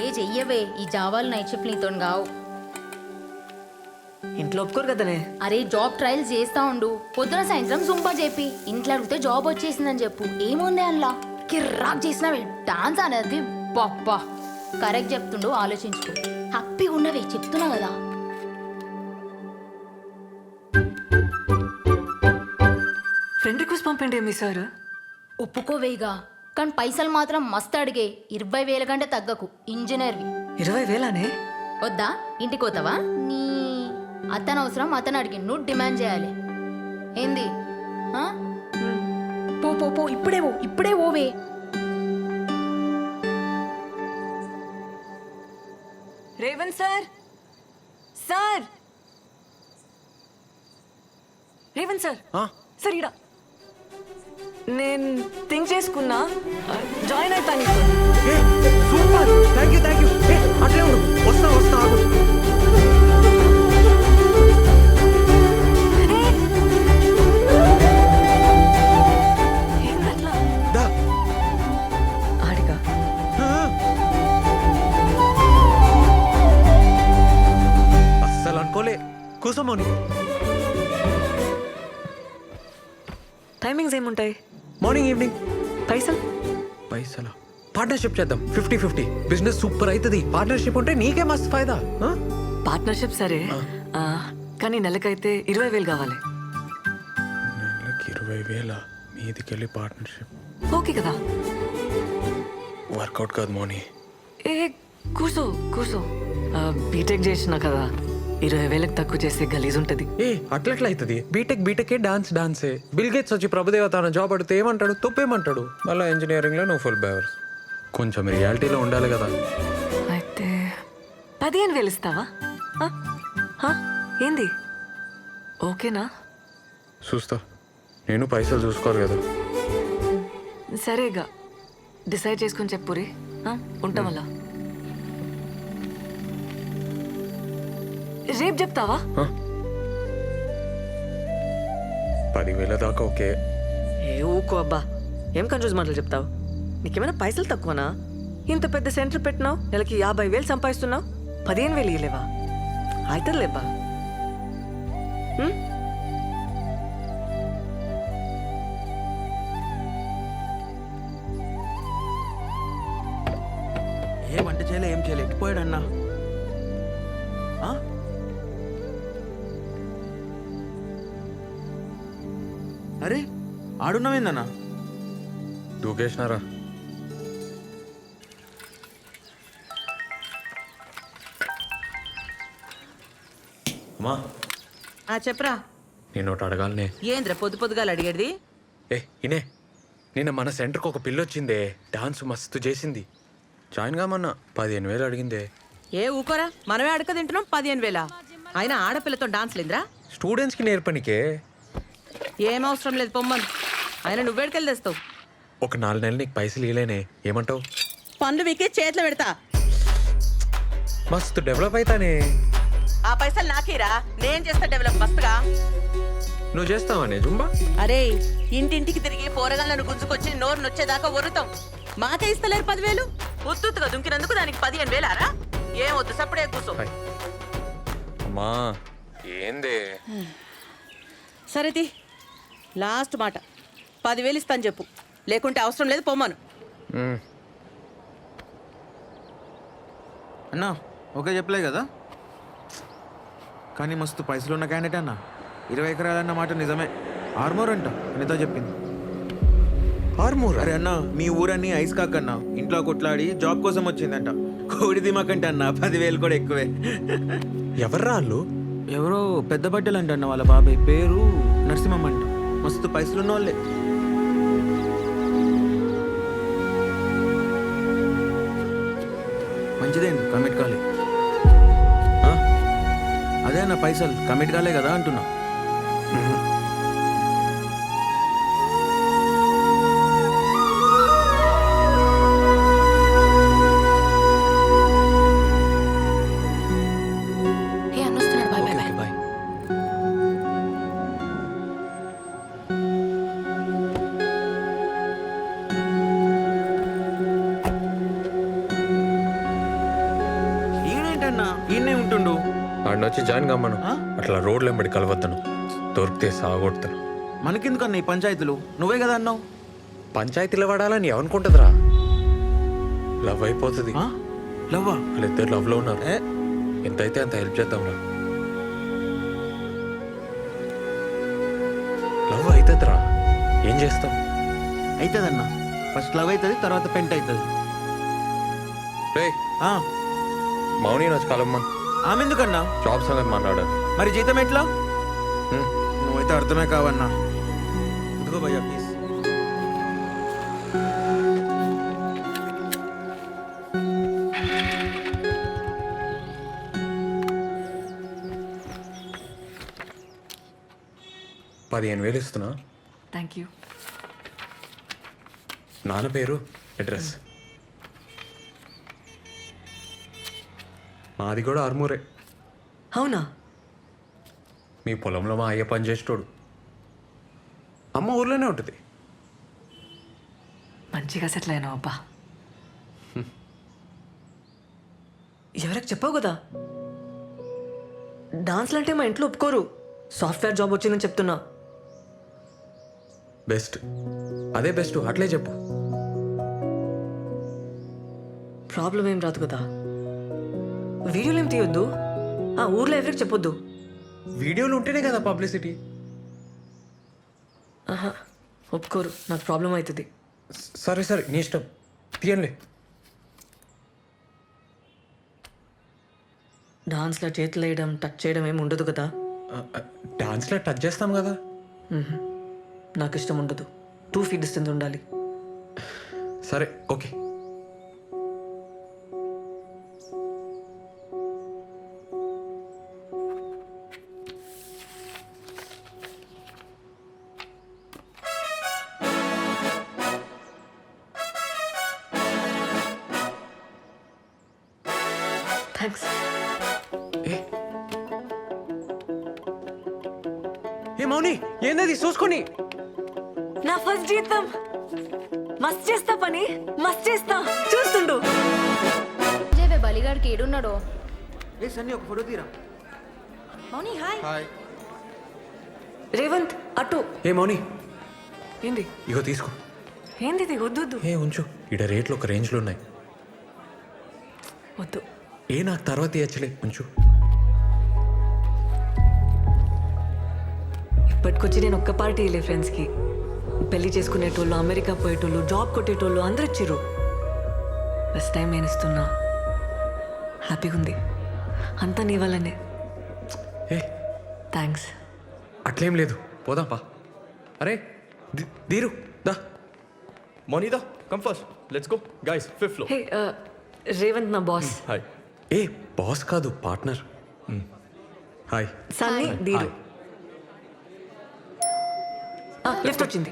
ఏ చెయ్యవే, ఈ జావాలు night shift నీతో కావు. ఇంట్లో ఒప్పుకోరు కదనే. అరే జాబ్ ట్రయల్స్ చేస్తా ఉండు, పొద్దున సాయంత్రం సుంపా చెప్పి ఇంట్లో అడిగితే జాబ్ వచ్చేసిందని చెప్పు. ఏముంది అందులో కిర్రాక్ చేసినవి డాన్స్ అనేది. పప్పా కరెక్ట్ చెప్తుండు, ఆలోచించుకో. హ్యాపీగా ఉన్నవే చెప్తున్నా కదా. ఫ్రెండ్ రిక్వెస్ట్ పంపండి మీ సార్. ఒప్పుకోవేగా, కానీ పైసలు మాత్రం మస్తు అడిగే. 20,000 కంటే తగ్గకు. ఇంజనీర్వి 20,000నే వద్దా? ఇంటికి పోతావా? నీ అతను అవసరం అతను అడిగి నువ్వు డిమాండ్ చేయాలి. ఏంది? ఆ? పో పో పో, ఇప్పుడే ఓవే. Revanth sir, sir Revanth sir, sir ఇడా నేను థింక్ చేసుకున్నా, జాయిన్ అవుతాను. సూపర్, థ్యాంక్ యూ అట్లే ఉండు, వస్తా ఆగు. దా. ఆడిగా అస్సలు అనుకోలే. కూసమోని టైమింగ్స్ ఏముంటాయి? Morning evening. పైసలు పార్ట్నర్షిప్ చేద్దాం, 50-50. బిజినెస్ సూపర్ అవుతుంది. పార్ట్నర్షిప్ ఉంటే నీకే మస్తు ఫైదా. పార్ట్నర్షిప్ సరే, కానీ నెలకైతే 20,000 కావాలి. నెలకి 20,000 మీదికెళ్ళి పార్ట్నర్షిప్ ఓకే కదా? వర్కౌట్ కాదు మోని. ఏ కూర్చో బీటెక్ చేసినా కదా, 20,000కి తక్కువ చేస్తే గలీజ్ ఉంటుంది. అట్లెట్లా అవుతుంది? బీటెక్ డాన్సే. బిల్ గేట్స్ వచ్చి ప్రభుదేవ తన జాబ్ అడిగితే ఏమంటాడు? తప్పేమంటాడు? మళ్ళీ ఇంజనీరింగ్ లో నువ్వు ఫుల్ బ్యావర్స్. కొంచెం రియాలిటీలో ఉండాలి కదా. అయితే 15,000 ఇస్తావా? ఏంది? ఓకేనా? చూస్తా, నేను పైసలు చూసుకోవాలి కదా. సరేగా, డిసైడ్ చేసుకొని చెప్పురి. ఉంటాం అలా. రేపు చెప్తావా? 10,000 దాకా ఓకే. ఏ ఊకో అబ్బా, ఏం కన్ఫ్యూజ్ మాటలు చెప్తావు? నీకేమైనా పైసలు తక్కువనా? ఇంత పెద్ద సెంటర్ పెట్టినావు, నెలకి 50,000 సంపాదిస్తున్నావు, 15,000 ఇయ్యలేవా? అవుతుందిలేబ్బా. ఏ వంట చేయలే, ఏం చేయలే, ఎట్టిపోయాడన్నా? అరే ఆడున్నావేందన్నా? దూకేసినారా? అమ్మా చెప్పరా. నేను ఒకటి అడగాలనే. ఏంద్ర పొద్దుగాలు అడిగేది? ఇనే, నిన్న మన సెంటర్కి ఒక పిల్ల వచ్చిందే, డాన్స్ మస్తు చేసింది. జాయిన్ కామన్నా 15,000 అడిగిందే. ఏ ఊకోరా, మనమే అడక తింటున్నాం. 15,000 అయినా ఆడపిల్లతో డాన్స్ లేదురా? స్టూడెంట్స్కి నేర్పనికే. ఏం అవసరం లేదు, పొమ్మను. అయినా నువ్వేడికెళ్ళి తెస్తావు? ఒక 4 నెలలు నీకు పైసలు ఇవ్వలేనే, ఏమంటావు? పనులు వీకే చేతిలో పెడతా. మస్తు డెవలప్ అవుతానే. ఆ పైసలు నాకేరా, నేను చేస్తా డెవలప్ మస్తుగా. నువ్వు చేస్తావానే జుంబా? అరే ఇంటింటికి తిరిగి పోరగాళ్ళను గుంజుకొచ్చి నోరు నొచ్చేదాకా ఒరుతాం. మాకే ఇస్తలేరు 10,000. ఉత్తుగా దుంకినందుకు దానికి 15,000రా? ఏం వద్దు, సప్పుడే కూర్చో. అమ్మా ఏందే? సరేది లాస్ట్ మాట, 10,000 ఇస్తాను చెప్పు, లేకుంటే అవసరం లేదు, పొమ్మను. అన్నా ఓకే చెప్పలే కదా, కానీ మస్తు పైసలు ఉన్న క్యాండిడేట్ అన్న. 20 ఎకరాలన్న మాట నిజమే. ఆర్మోర్ అంట అనితో చెప్పింది. ఆర్మూర్? అరే అన్న, మీ ఊరన్నీ ఐస్ కాకన్నా ఇంట్లో కొట్లాడి జాబ్ కోసం వచ్చిందంట. కోడి దిమాకంటే అన్న 10,000 కూడా ఎక్కువే. ఎవర్రా వాళ్ళు? ఎవరో పెద్ద బట్టలు అంట అన్న, వాళ్ళ బాబాయ్ పేరు నరసింహం అంట. మస్తు పైసలు ఉన్న వాళ్ళే. మంచిదేంటి కమిట్ కాలే? అదే అన్న, పైసలు కమిట్ కాలే కదా అంటున్నా. అన్న ఈయనే ఉంటుండు. ఆడిని వచ్చి జాయిన్ కమ్మను. ఆ? అట్లా రోడ్లు ఎంబడి కలవద్దను, దొరికితే సాగొడతాను. మనకెందుకన్నా ఈ పంచాయతీలు? నువ్వే కదా అన్నావు. పంచాయతీలో పడాలని ఎవనుకుంటుందిరా? లవ్ అయిపోతుంది. ఆ? లవ్వా? వాళ్ళిద్దరు లవ్లో ఉన్నారు. ఏ? ఎంతైతే అంత హెల్ప్ చేద్దాంరా. లవ్ అవుతుందిరా, ఏం చేస్తాం? అవుతుందన్న. ఫస్ట్ లవ్ అవుతుంది, తర్వాత పెంట్ అవుతుంది. రే మౌని వచ్చి కలమ్మా, ఆమె ఎందుకన్నా? జాబ్ సంగతి మాట్లాడారు. మరి జీతం ఎట్లా? నువ్వైతే అర్థమే కావన్నా. ఇదిగో భయ్యా ప్లీజ్. $15,000 ఇస్తున్నా. Thank you. నాన్న పేరు, అడ్రస్. మాది కూడా ఆర్మూరే. అవునా? మీ పొలంలో మా అయ్య పని చేసేటోడు. అమ్మ ఊర్లోనే ఉంటుంది. మంచిగా సెటిల్ అయినావు అబ్బా. ఎవరికి చెప్పావు కదా, డాన్స్లు అంటే మా ఇంట్లో ఒప్పుకోరు. సాఫ్ట్వేర్ జాబ్ వచ్చిందని చెప్తున్నా. బెస్ట్, అదే బెస్ట్, అట్లే చెప్పు. ప్రాబ్లం ఏం రాదు కదా. వీడియోలు ఏం తీయొద్దు, ఆ ఊర్లో ఎవరికి చెప్పొద్దు. వీడియోలు ఉంటేనే కదా పబ్లిసిటీ. ఆహా, ఒప్పుకోరు, నాకు ప్రాబ్లం అవుతుంది. సరే సరే, నీ ఇష్టం, తీయండి. డాన్స్లో చేతులు వేయడం, టచ్ చేయడం ఏమి ఉండదు కదా. డాన్స్లో టచ్ చేస్తాం కదా. నాకు ఇష్టం ఉండదు. 2 feet డిస్టెన్స్ ఉండాలి. సరే ఓకే. థ్యాంక్స్. ఏ మౌని, ఏందది చూసుకొని? నా ఫస్ట్ జీతం. మస్త్ చేస్తా పని, మస్త్ చేస్తా, చూస్తుండు. జేవే బలిగాడికి ఏడున్నాడో. ఏ సన్నీ ఒక ఫోటో తీరా. మౌని హాయ్. హాయ్. రేవంత్ అటు. ఏ మౌని, ఏంది ఇగో తీసుకో. ఏంది ఇది? వద్దు వద్దు ఏ ఉంచు, ఈడ రేట్లు ఒక రేంజ్లో ఉన్నాయి. వద్దు. ఏ నాకు తర్వాత ఇచ్చలే, ఉంచు. ఇప్పటికొచ్చి నేను ఒక్క పార్టీ వెళ్ళే ఫ్రెండ్స్కి. పెళ్లి చేసుకునేటోళ్ళు, అమెరికా పోయేటోళ్ళు, జాబ్ కొట్టేటోళ్ళు అందరు ఇచ్చిర్రు. ఫస్ట్ టైం నేను ఇస్తున్నా. హ్యాపీగా ఉంది. అంతా నీ వల్లనే. ఏ థ్యాంక్స్. అట్లేం లేదు, పోదాంపా. అరే దీరు దా. Monida, come first. Let's go. Guys, 5th floor. హే రేవంత్ నా బాస్. Hi. ఏ బాస్ కాదు, పార్ట్నర్. హాయ్. సన్నీ దీరు. లిఫ్ట్ వచ్చింది.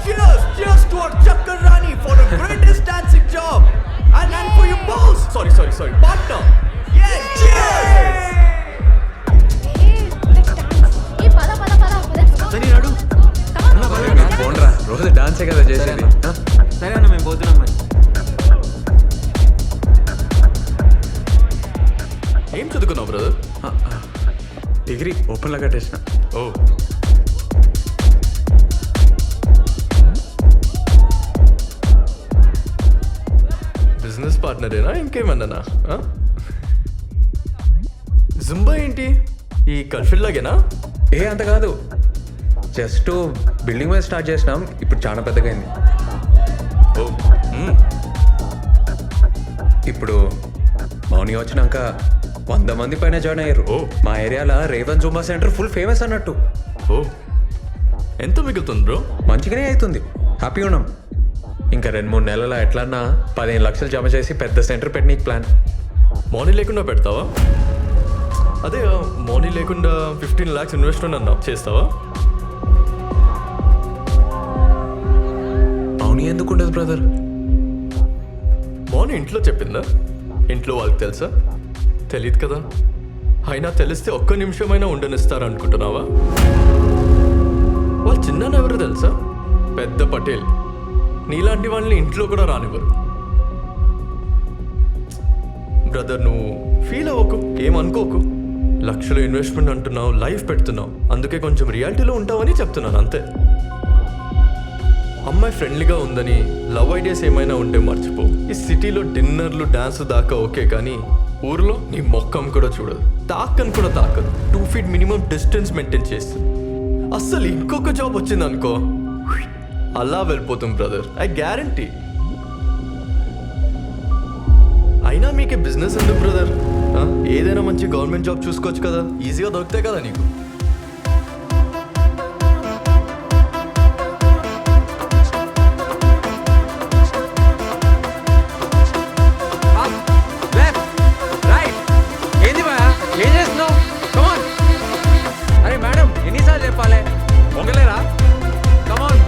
Cheers! Cheers to our Chakarani for the greatest dancing job! And for your boss! Sorry. Partner! Yeah, cheers! ఏ పద పద పద పద. సరే నాడు. పోండ్రా, రోజు డాన్సే కదా చేసేది. సరే అన్న, మేము పోతున్నాం మరి. ఏం చదువుకున్నావు బ్రదర్? డిగ్రీ ఓపెన్లో కట్టేసిన. ఓ బిజినెస్ పార్ట్నరేనా ఇంకేమన్నానా? జుంబా ఏంటి ఈ కల్ఫిల్ లాగేనా? ఏ అంత కాదు, జస్ట్ బిల్డింగ్ మీద స్టార్ట్ చేసినాం, ఇప్పుడు చాలా పెద్దగా అయింది. ఓ ఇప్పుడు మౌని వచ్చినాక 100 మంది పైన జాయిన్ అయ్యారు. ఓ. మా ఏరియాలో Revan Zumba centre full famous అన్నట్టు. ఓ ఎంత మిగులుతుంది బ్రో? మంచిగానే అవుతుంది, హ్యాపీగా ఉన్నాం. ఇంకా 2-3 నెలల ఎట్లన్నా 15 లక్షలు జమ చేసి పెద్ద సెంటర్ పెట్టనీకి ప్లాన్. మనీ లేకుండా పెడతావా? అదే మనీ లేకుండా 15 lakhs ఇన్వెస్ట్మెంట్ అన్నావు, చేస్తావా? మౌని ఎందుకు ఉండదు బ్రదర్? మౌని ఇంట్లో చెప్పిందా? ఇంట్లో వాళ్ళకి తెలుసా? తెలియదు కదా. అయినా తెలిస్తే ఒక్క నిమిషమైనా ఉండనిస్తారు అనుకుంటున్నావా? వాళ్ళు చిన్న ఎవరు తెలుసా? పెద్ద పటేల్. నీలాంటి వాళ్ళని ఇంట్లో కూడా రానివ్వరు. బ్రదర్ నువ్వు ఫీల్ అవ్వకు ఏమనుకోకు. లక్షలు ఇన్వెస్ట్మెంట్ అంటున్నావు, లైఫ్ పెడుతున్నావు, అందుకే కొంచెం రియాలిటీలో ఉంటావని చెప్తున్నాను అంతే. అమ్మాయి ఫ్రెండ్లీగా ఉందని లవ్ ఐడియాస్ ఏమైనా ఉంటే మర్చిపో. ఈ సిటీలో డిన్నర్లు డాన్స్ దాకా ఓకే, కానీ ఊర్లో నీ మొక్కం కూడా చూడదు, తాకని కూడా తాకదు. 2 feet మినిమం డిస్టెన్స్ మెయింటైన్ చేస్తుంది. అస్సలు ఇంకొక జాబ్ వచ్చింది అనుకో, అలా వెళ్ళిపోతుంది బ్రదర్, ఐ గ్యారంటీ. అయినా మీకే బిజినెస్ ఎందుకు బ్రదర్? ఏదైనా మంచి గవర్నమెంట్ జాబ్ చూసుకోవచ్చు కదా, ఈజీగా దొరుకుతాయి కదా నీకు. ఏంది బా ఏం చేస్తున్నావు? కమాన్. అరే మేడం ఎన్నిసార్లు చెప్పాలి, పొంగలేరా? కమాన్.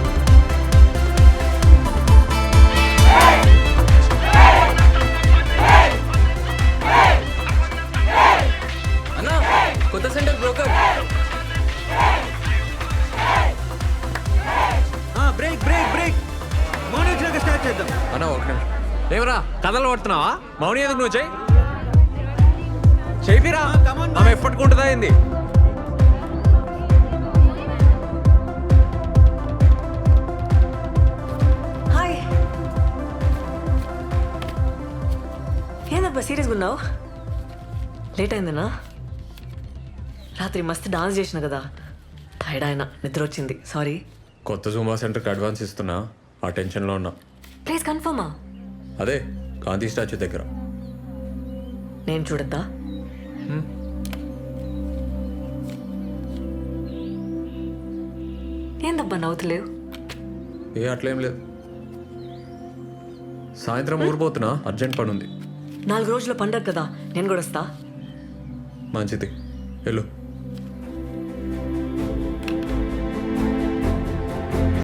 అన్నా కొత్త centre broker. Break break break. Mouni వచ్చినాక స్టార్ట్ చేద్దాం. అన్న ఒక నిమిషం. ఏమరా కథలు పడుతున్నావా? మౌని ఎందుకు నువ్వు చేయిరా, ఆమె ఎప్పటికుంటుందా ఏంది? హాయ్. ఏందబ్బా సీరియస్గా ఉన్నావు? లేట్ అయిందన్నా? రాత్రి మస్తు డాన్స్ చేసిన కదా, టైర్డ్ అయినా, నిద్ర వచ్చింది, సారీ. కొత్త జూమా సెంటర్కి అడ్వాన్స్ ఇస్తున్నా, ఆ టెన్షన్లో ఉన్నా. ప్లీజ్ కన్ఫర్మా? అదే గాంధీ స్టాచ్యూ దగ్గర. నేను చూడద్దా? ఏందబ్బా నవ్వుతలేవు? ఏ అట్లేం లేదు. సాయంత్రం ఊరిపోతున్నా, అర్జెంట్ పని ఉంది. 4 రోజుల పండగ కదా, నేను కూడా వస్తా. మంచిది, వెళ్ళు.